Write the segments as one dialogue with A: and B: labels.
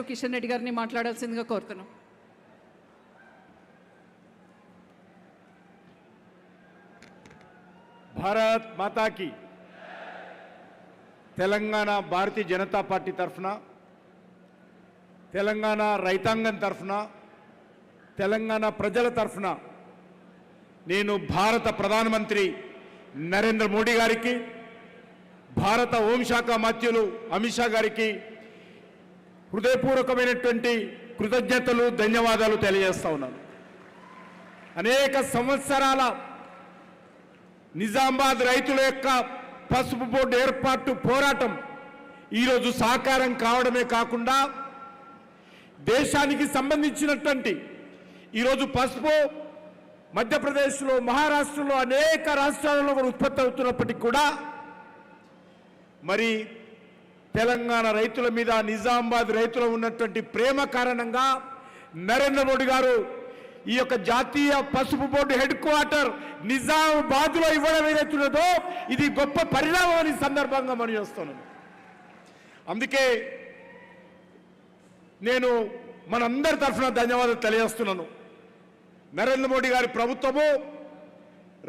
A: కిషన్ రెడ్డి గారిని మాట్లాడాల్సిందిగా కోరుతున్నాం.
B: భారత్ మాతాకి తెలంగాణ భారతీయ జనతా పార్టీ తరఫున, తెలంగాణ రైతాంగం తరఫున, తెలంగాణ ప్రజల తరఫున నేను భారత ప్రధానమంత్రి నరేంద్ర మోడీ గారికి, భారత హోంశాఖ మంత్రులు అమిత్ షా గారికి హృదయపూర్వకమైనటువంటి కృతజ్ఞతలు, ధన్యవాదాలు తెలియజేస్తా ఉన్నాను. అనేక సంవత్సరాల నిజామాబాద్ రైతుల యొక్క పసుపు బోర్డు ఏర్పాటు పోరాటం ఈరోజు సాకారం కావడమే కాకుండా దేశానికి సంబంధించినటువంటి ఈరోజు పసుపు మధ్యప్రదేశ్లో, మహారాష్ట్రలో, అనేక రాష్ట్రాలలో కూడా ఉత్పత్తి అవుతున్నప్పటికీ కూడా మరి తెలంగాణ రైతుల మీద, నిజామాబాద్ రైతుల ఉన్నటువంటి ప్రేమ కారణంగా నరేంద్ర మోడీ గారు ఈ యొక్క జాతీయ పసుపు బోర్డు హెడ్ క్వార్టర్ నిజామాబాద్లో ఇవ్వడం ఏదైతున్నదో ఇది గొప్ప పరిణామం అని సందర్భంగా మనం చేస్తున్నాను. అందుకే నేను మనందరి తరఫున ధన్యవాదాలు తెలియజేస్తున్నాను. నరేంద్ర మోడీ గారి ప్రభుత్వము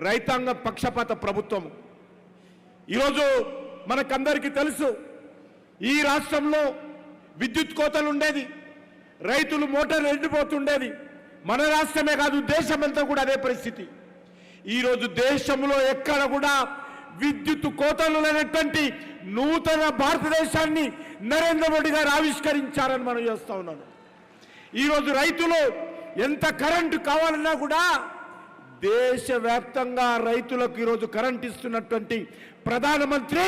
B: రైతాంగ పక్షపాత ప్రభుత్వము. ఈరోజు మనకందరికీ తెలుసు, ఈ రాష్ట్రంలో విద్యుత్ కోతలు ఉండేది, రైతులు మోటార్లు ఎండిపోతుండేది. మన రాష్ట్రమే కాదు, దేశమంతా కూడా అదే పరిస్థితి. ఈరోజు దేశంలో ఎక్కడ కూడా విద్యుత్ కోతలు లేనటువంటి నూతన భారతదేశాన్ని నరేంద్ర మోడీ గారు ఆవిష్కరించారని మనం చేస్తూ ఉన్నాను. ఈరోజు రైతులు ఎంత కరెంటు కావాలన్నా కూడా దేశవ్యాప్తంగా రైతులకు ఈరోజు కరెంట్ ఇస్తున్నటువంటి ప్రధానమంత్రి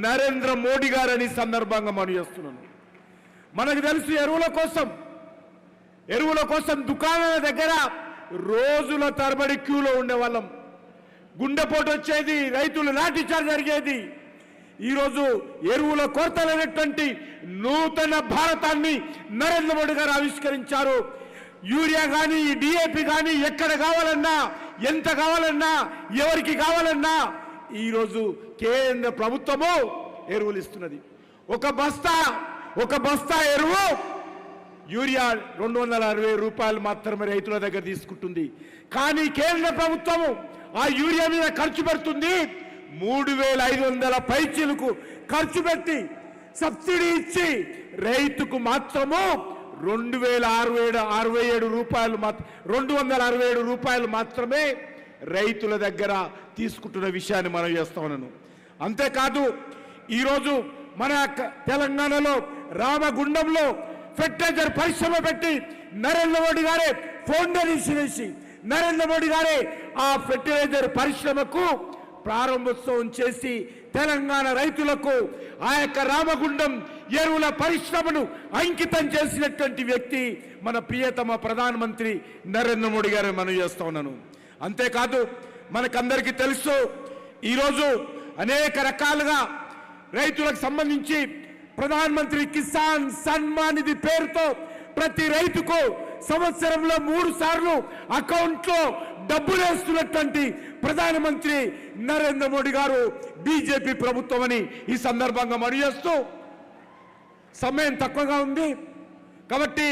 B: నరేంద్ర మోడీ గారని సందర్భంగా మనం చేస్తున్నాను. మనకు తెలుసు, ఎరువుల కోసం దుకాణాల దగ్గర రోజుల తరబడి క్యూలో ఉండేవాళ్ళం. గుండెపోటు వచ్చేది, రైతులు లాఠీచార్జ్ జరిగేది. ఈరోజు ఎరువుల కొరత లేనటువంటి నూతన భారతాన్ని నరేంద్ర మోడీ గారు ఆవిష్కరించారు. యూరియా కానీ, డిఏపి కానీ ఎక్కడ కావాలన్నా, ఎంత కావాలన్నా, ఎవరికి కావాలన్నా ఈరోజు కేంద్ర ప్రభుత్వము ఎరువులు ఇస్తున్నది. ఒక బస్తా ఎరువు యూరియా 260 రూపాయలు మాత్రమే రైతుల దగ్గర తీసుకుంటుంది. కానీ కేంద్ర ప్రభుత్వము ఆ యూరియా మీద ఖర్చు పెడుతుంది 3500 పైచీలకు ఖర్చు పెట్టి సబ్సిడీ ఇచ్చి రైతుకు మాత్రము 267 రూపాయలు మాత్రమే రైతుల దగ్గర తీసుకుంటున్న విషయాన్ని మనం చేస్తా ఉన్నాను. అంతేకాదు, ఈరోజు మన తెలంగాణలో రామగుండంలో ఫెర్టిలైజర్ పరిశ్రమ పెట్టి నరేంద్ర మోడీ గారే ఫౌండేషన్ వేసి నరేంద్ర మోడీ గారే ఆ ఫెర్టిలైజర్ పరిశ్రమకు ప్రారంభోత్సవం చేసి తెలంగాణ రైతులకు ఆ యొక్క రామగుండం ఎరువుల పరిశ్రమను అంకితం చేసినటువంటి వ్యక్తి మన ప్రియతమ ప్రధానమంత్రి నరేంద్ర మోడీ గారు మనం చేస్తా ఉన్నాను. అంతేకాదు, మనకందరికీ తెలుసు, ఈరోజు అనేక రకాలుగా రైతులకు సంబంధించి ప్రధానమంత్రి కిసాన్ సన్మాన్ నిధి పేరుతో ప్రతి రైతుకు సంవత్సరంలో 3 సార్లు అకౌంట్లో డబ్బులు వేస్తున్నటువంటి ప్రధానమంత్రి నరేంద్ర మోడీ గారు బీజేపీ ప్రభుత్వం అని ఈ సందర్భంగా మనం చేస్తూ, సమయం తక్కువగా ఉంది కాబట్టి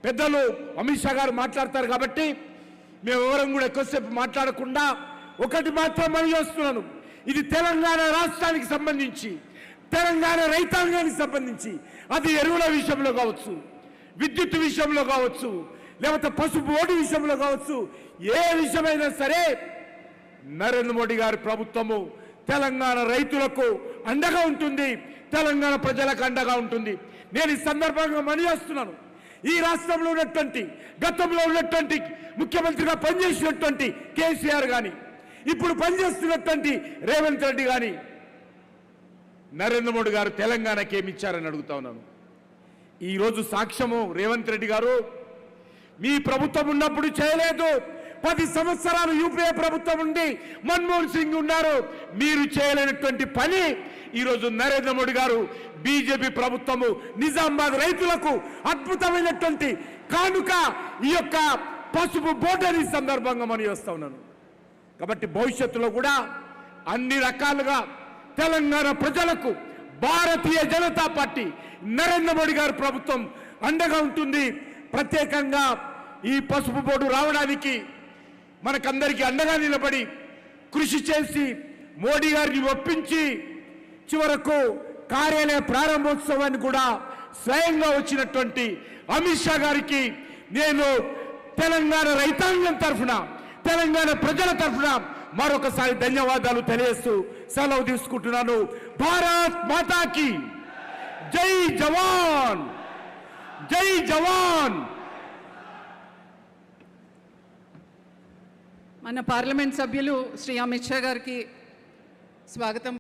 B: పెద్దలు అమిత్ షా గారు మాట్లాడతారు కాబట్టి మేము ఎవరం కూడా ఎక్కువసేపు మాట్లాడకుండా ఒకటి మాత్రం మనం చేస్తున్నాను. ఇది తెలంగాణ రాష్ట్రానికి సంబంధించి, తెలంగాణ రైతాంగానికి సంబంధించి, అది ఎరువుల విషయంలో కావచ్చు, విద్యుత్ విషయంలో కావచ్చు, లేకపోతే పసుపు బోర్డు విషయంలో కావచ్చు, ఏ విషయమైనా సరే నరేంద్ర మోడీ గారి ప్రభుత్వము తెలంగాణ రైతులకు అండగా ఉంటుంది, తెలంగాణ ప్రజలకు అండగా ఉంటుంది. నేను ఈ సందర్భంగా మనవిస్తున్నాను, ఈ రాష్ట్రంలో ఉన్నటువంటి, గతంలో ఉన్నటువంటి ముఖ్యమంత్రిగా పనిచేసినటువంటి కేసీఆర్ కానీ, ఇప్పుడు పనిచేస్తున్నటువంటి రేవంత్ రెడ్డి కానీ నరేంద్ర మోడీ గారు తెలంగాణకి ఏమి ఇచ్చారని అడుగుతా ఉన్నాను. ఈరోజు సాక్ష్యము రేవంత్ రెడ్డి గారు, మీ ప్రభుత్వం ఉన్నప్పుడు చేయలేదు. 10 సంవత్సరాలు యూపీఏ ప్రభుత్వం ఉండి మన్మోహన్ సింగ్ ఉన్నారు, మీరు చేయలేనటువంటి పని ఈరోజు నరేంద్ర మోడీ గారు, బీజేపీ ప్రభుత్వము నిజామాబాద్ రైతులకు అద్భుతమైనటువంటి కానుక ఈ యొక్క పసుపు బోర్డు సందర్భంగా మనం చేస్తా ఉన్నాను. కాబట్టి భవిష్యత్తులో కూడా అన్ని రకాలుగా తెలంగాణ ప్రజలకు భారతీయ జనతా పార్టీ నరేంద్ర మోడీ గారి ప్రభుత్వం అండగా ఉంటుంది. ప్రత్యేకంగా ఈ పసుపు బోర్డు రావడానికి మనకందరికీ అండగా నిలబడి కృషి చేసి మోడీ గారిని ఒప్పించి చివరకు కార్యాలయ ప్రారంభోత్సవాన్ని కూడా స్వయంగా వచ్చినటువంటి అమిత్ షా గారికి నేను తెలంగాణ రైతాంగం తరఫున, తెలంగాణ ప్రజల తరఫున మరొకసారి ధన్యవాదాలు తెలియజేస్తూ సెలవు తీసుకుంటున్నాను. భారత్ మాతాకి జై జవాన్, జై జవాన్.
A: మన పార్లమెంట్ సభ్యులు శ్రీ అమిత్ షా గారికి స్వాగతం.